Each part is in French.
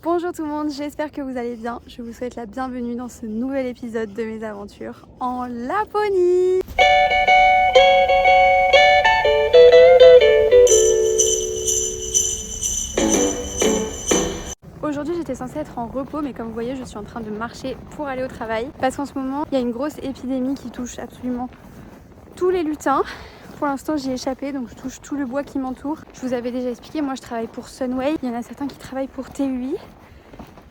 Bonjour tout le monde, j'espère que vous allez bien. Je vous souhaite la bienvenue dans ce nouvel épisode de mes aventures en Laponie. Aujourd'hui j'étais censée être en repos, mais comme vous voyez je suis en train de marcher pour aller au travail. Parce qu'en ce moment il y a une grosse épidémie qui touche absolument tous les lutins. Pour l'instant j'y ai échappé, donc je touche tout le bois qui m'entoure. Je vous avais déjà expliqué, moi je travaille pour Sunway. Il y en a certains qui travaillent pour TUI.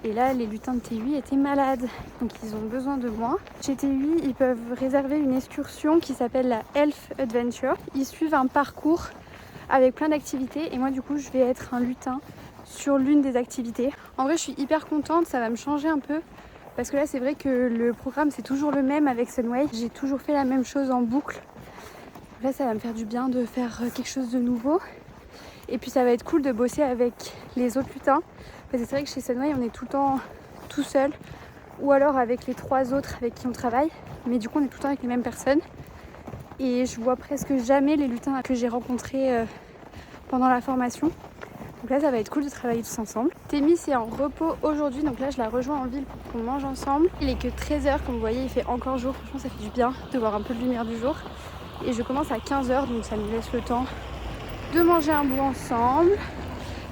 Et là, les lutins de TUI étaient malades, donc ils ont besoin de moi. Chez TUI, ils peuvent réserver une excursion qui s'appelle la Health Adventure. Ils suivent un parcours avec plein d'activités et moi du coup, je vais être un lutin sur l'une des activités. En vrai, je suis hyper contente, ça va me changer un peu. Parce que là, c'est vrai que le programme, c'est toujours le même avec Sunway. J'ai toujours fait la même chose en boucle. Là, ça va me faire du bien de faire quelque chose de nouveau. Et puis ça va être cool de bosser avec les autres lutins. Parce que c'est vrai que chez Sunway, on est tout le temps tout seul. Ou alors avec les 3 autres avec qui on travaille. Mais du coup, on est tout le temps avec les mêmes personnes. Et je vois presque jamais les lutins que j'ai rencontrés pendant la formation. Donc là, ça va être cool de travailler tous ensemble. Témis est en repos aujourd'hui. Donc là, je la rejoins en ville pour qu'on mange ensemble. Il est que 13h, comme vous voyez, il fait encore jour. Franchement, ça fait du bien de voir un peu de lumière du jour. Et je commence à 15h, donc ça nous laisse le temps de manger un bout ensemble,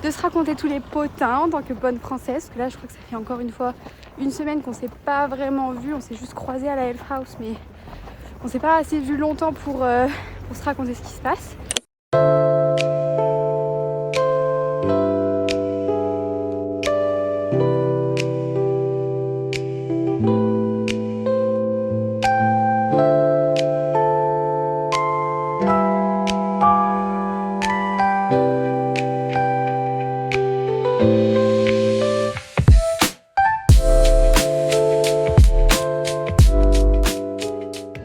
de se raconter tous les potins en tant que bonne française. Parce que là, je crois que ça fait encore une fois une semaine qu'on s'est pas vraiment vu. On s'est juste croisés à la Health House, mais on s'est pas assez vu longtemps pour se raconter ce qui se passe.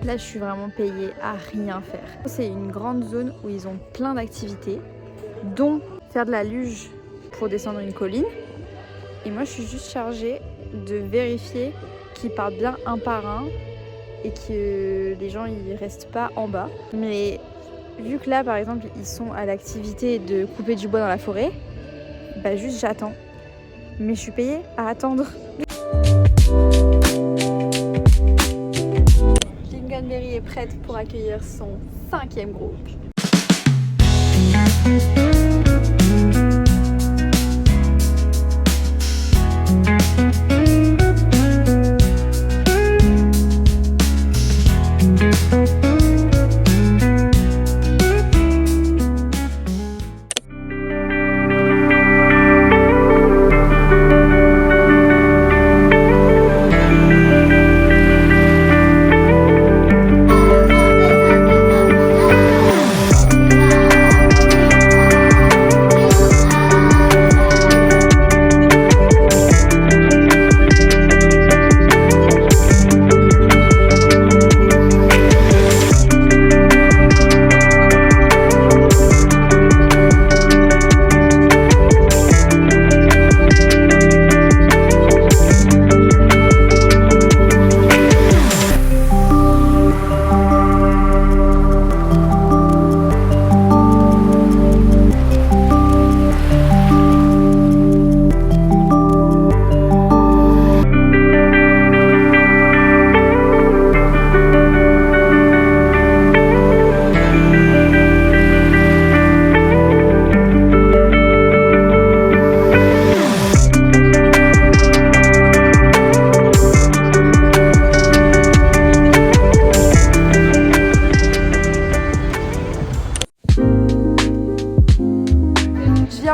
Là, je suis vraiment payée à rien faire. C'est une grande zone où ils ont plein d'activités, dont faire de la luge pour descendre une colline. Et moi, je suis juste chargée de vérifier qu'ils partent bien un par un et que les gens ils restent pas en bas. Mais vu que là, par exemple, ils sont à l'activité de couper du bois dans la forêt, bah juste j'attends. Mais je suis payée à attendre. Lingonberry est prête pour accueillir son 5e groupe.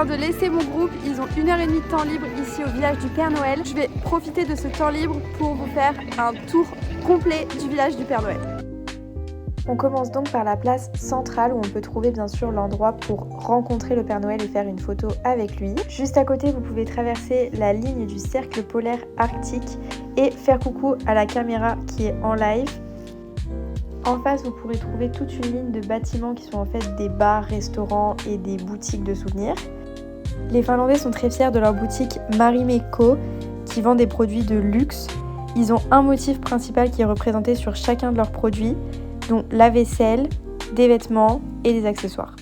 De laisser mon groupe, ils ont 1h30 de temps libre ici au village du Père Noël. Je vais profiter de ce temps libre pour vous faire un tour complet du village du Père Noël. On commence donc par la place centrale où on peut trouver bien sûr l'endroit pour rencontrer le Père Noël et faire une photo avec lui. Juste à côté, vous pouvez traverser la ligne du cercle polaire arctique et faire coucou à la caméra qui est en live. En face, vous pourrez trouver toute une ligne de bâtiments qui sont en fait des bars, restaurants et des boutiques de souvenirs. Les Finlandais sont très fiers de leur boutique Marimekko qui vend des produits de luxe. Ils ont un motif principal qui est représenté sur chacun de leurs produits, dont la vaisselle, des vêtements et des accessoires.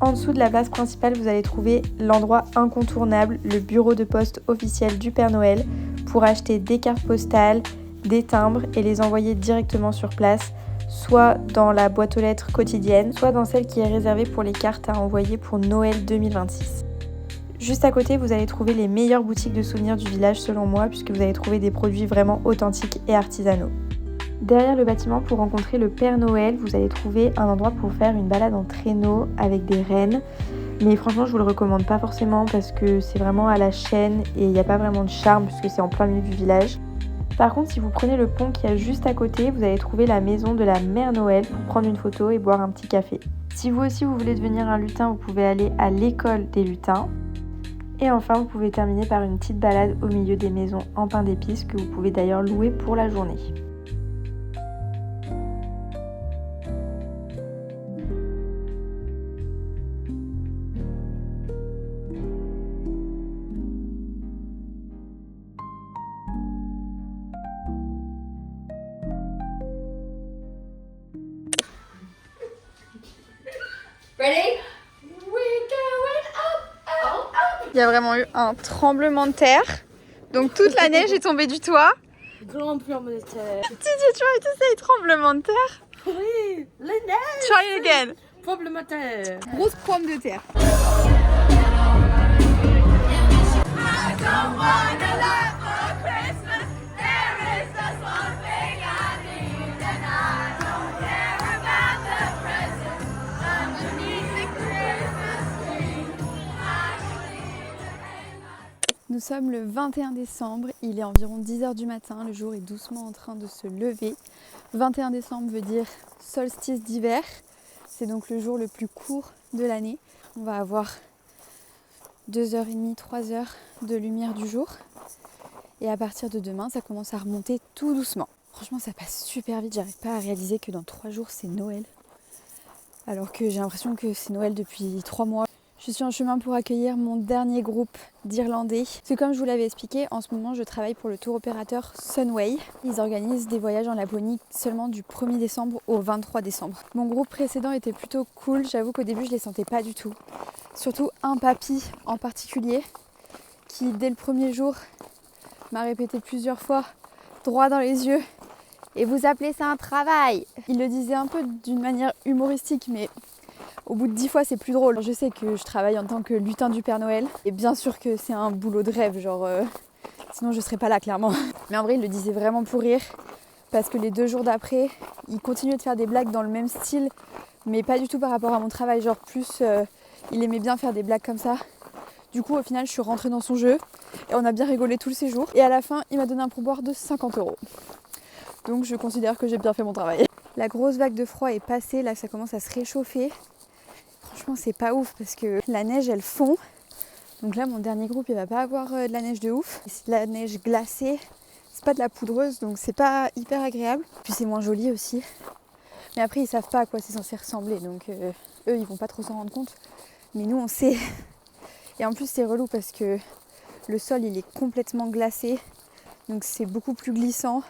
En dessous de la place principale, vous allez trouver l'endroit incontournable, le bureau de poste officiel du Père Noël, pour acheter des cartes postales, des timbres et les envoyer directement sur place, soit dans la boîte aux lettres quotidienne, soit dans celle qui est réservée pour les cartes à envoyer pour Noël 2026. Juste à côté, vous allez trouver les meilleures boutiques de souvenirs du village selon moi, puisque vous allez trouver des produits vraiment authentiques et artisanaux. Derrière le bâtiment, pour rencontrer le Père Noël, vous allez trouver un endroit pour faire une balade en traîneau avec des rennes. Mais franchement, je vous le recommande pas forcément parce que c'est vraiment à la chaîne et il n'y a pas vraiment de charme puisque c'est en plein milieu du village. Par contre, si vous prenez le pont qui est juste à côté, vous allez trouver la maison de la Mère Noël pour prendre une photo et boire un petit café. Si vous aussi vous voulez devenir un lutin, vous pouvez aller à l'école des lutins. Et enfin, vous pouvez terminer par une petite balade au milieu des maisons en pain d'épices que vous pouvez d'ailleurs louer pour la journée. Ready? Il y a vraiment eu un tremblement de terre. Donc toute la neige est tombée du toit. Grand tremblement de terre. Didier, tu vois, tu sais, tremblement de terre. Oui, la neige. Try it again. Tremblement de terre. Grosse pomme de terre. Nous sommes le 21 décembre, il est environ 10h du matin, le jour est doucement en train de se lever. 21 décembre veut dire solstice d'hiver, c'est donc le jour le plus court de l'année. On va avoir 2h30, 3h de lumière du jour. Et à partir de demain, ça commence à remonter tout doucement. Franchement, ça passe super vite, j'arrive pas à réaliser que dans 3 jours, c'est Noël. Alors que j'ai l'impression que c'est Noël depuis 3 mois. Je suis en chemin pour accueillir mon dernier groupe d'Irlandais. C'est comme je vous l'avais expliqué, en ce moment je travaille pour le tour opérateur Sunway. Ils organisent des voyages en Laponie seulement du 1er décembre au 23 décembre. Mon groupe précédent était plutôt cool, j'avoue qu'au début je les sentais pas du tout. Surtout un papy en particulier qui dès le premier jour m'a répété plusieurs fois droit dans les yeux « Et vous appelez ça un travail ?» Il le disait un peu d'une manière humoristique mais au bout de 10 fois, c'est plus drôle. Je sais que je travaille en tant que lutin du Père Noël. Et bien sûr que c'est un boulot de rêve, sinon je serais pas là, clairement. Mais en vrai, il le disait vraiment pour rire. Parce que les 2 jours d'après, il continuait de faire des blagues dans le même style. Mais pas du tout par rapport à mon travail. Il aimait bien faire des blagues comme ça. Du coup, au final, je suis rentrée dans son jeu. Et on a bien rigolé tout le séjour. Et à la fin, il m'a donné un pourboire de 50 €. Donc je considère que j'ai bien fait mon travail. La grosse vague de froid est passée. Là, ça commence à se réchauffer. Franchement, c'est pas ouf parce que la neige, elle fond. Donc là, mon dernier groupe, il va pas avoir de la neige de ouf. C'est de la neige glacée. C'est pas de la poudreuse, donc c'est pas hyper agréable. Puis c'est moins joli aussi. Mais après, ils savent pas à quoi c'est censé ressembler. Donc eux, ils vont pas trop s'en rendre compte. Mais nous, on sait. Et en plus, c'est relou parce que le sol, il est complètement glacé. Donc c'est beaucoup plus glissant.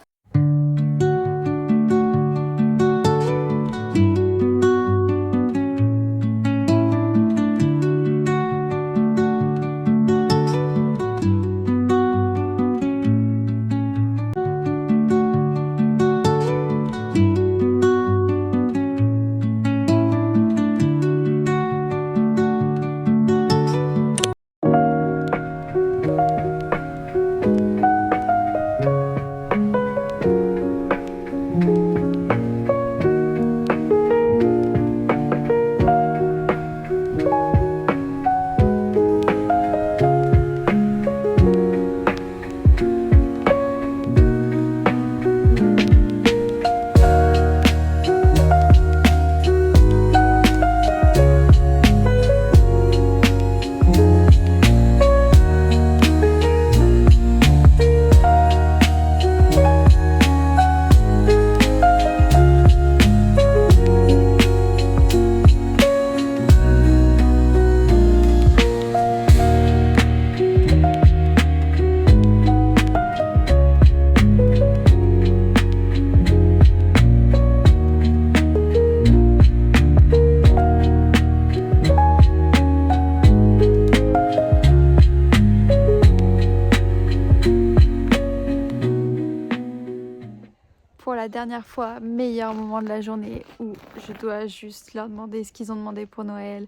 la dernière fois, meilleur moment de la journée où je dois juste leur demander ce qu'ils ont demandé pour Noël.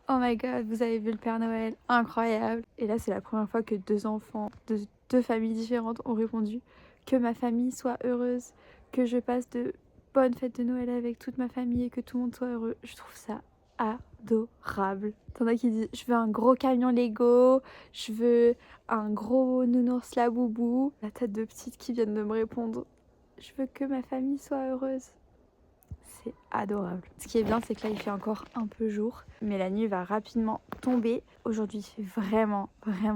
Oh my god, vous avez vu le Père Noël? Incroyable! Et là, c'est la première fois que 2 enfants de 2 familles différentes ont répondu que ma famille soit heureuse, que je passe de bonnes fêtes de Noël avec toute ma famille et que tout le monde soit heureux. Je trouve ça adorable. T'en as qui disent je veux un gros camion Lego, je veux un gros nounours Laboubou. La tête de petite qui viennent de me répondre je veux que ma famille soit heureuse. C'est adorable. Ce qui est bien, c'est que là il fait encore un peu jour, mais la nuit va rapidement tomber. Aujourd'hui il fait vraiment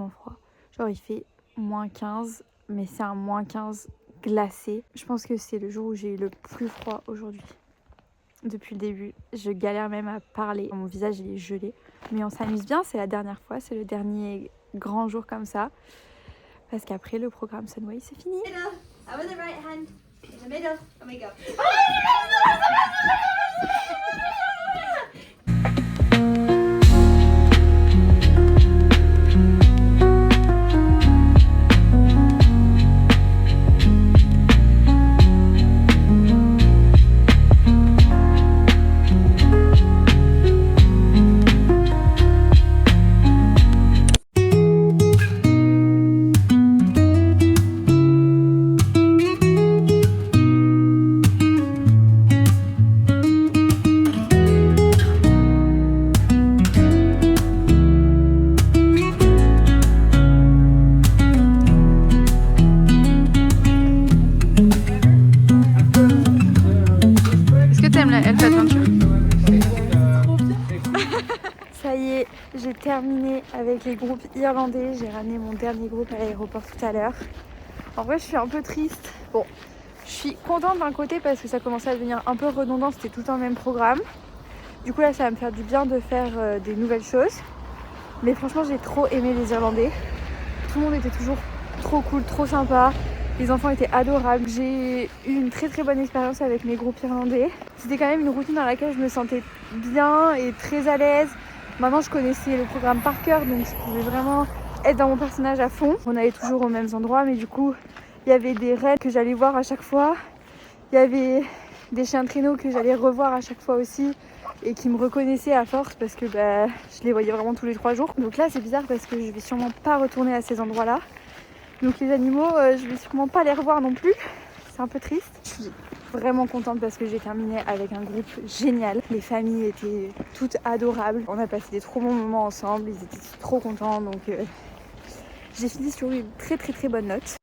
froid. Genre il fait -15, mais c'est un -15 glacé. Je pense que c'est le jour où j'ai eu le plus froid aujourd'hui. Depuis le début, je galère même à parler. Mon visage il est gelé. Mais on s'amuse bien, c'est la dernière fois, c'est le dernier grand jour comme ça. Parce qu'après le programme Sunway c'est fini. Over the right hand, in the middle, and we go. Ça y est, j'ai terminé avec les groupes irlandais. J'ai ramené mon dernier groupe à l'aéroport tout à l'heure. En vrai, je suis un peu triste. Bon, je suis contente d'un côté parce que ça commençait à devenir un peu redondant. C'était tout le temps le même programme. Du coup, là, ça va me faire du bien de faire des nouvelles choses. Mais franchement, j'ai trop aimé les Irlandais. Tout le monde était toujours trop cool, trop sympa. Les enfants étaient adorables. J'ai eu une très bonne expérience avec mes groupes irlandais. C'était quand même une routine dans laquelle je me sentais bien et très à l'aise. Maintenant, je connaissais le programme par cœur, donc je pouvais vraiment être dans mon personnage à fond. On allait toujours aux mêmes endroits, mais du coup, il y avait des reines que j'allais voir à chaque fois. Il y avait des chiens de traîneau que j'allais revoir à chaque fois aussi et qui me reconnaissaient à force parce que je les voyais vraiment tous les 3 jours. Donc là, c'est bizarre parce que je vais sûrement pas retourner à ces endroits-là. Donc les animaux, je vais sûrement pas les revoir non plus. C'est un peu triste. Je suis vraiment contente parce que j'ai terminé avec un groupe génial. Les familles étaient toutes adorables. On a passé des trop bons moments ensemble. Ils étaient trop contents. Donc j'ai fini sur une très bonne note.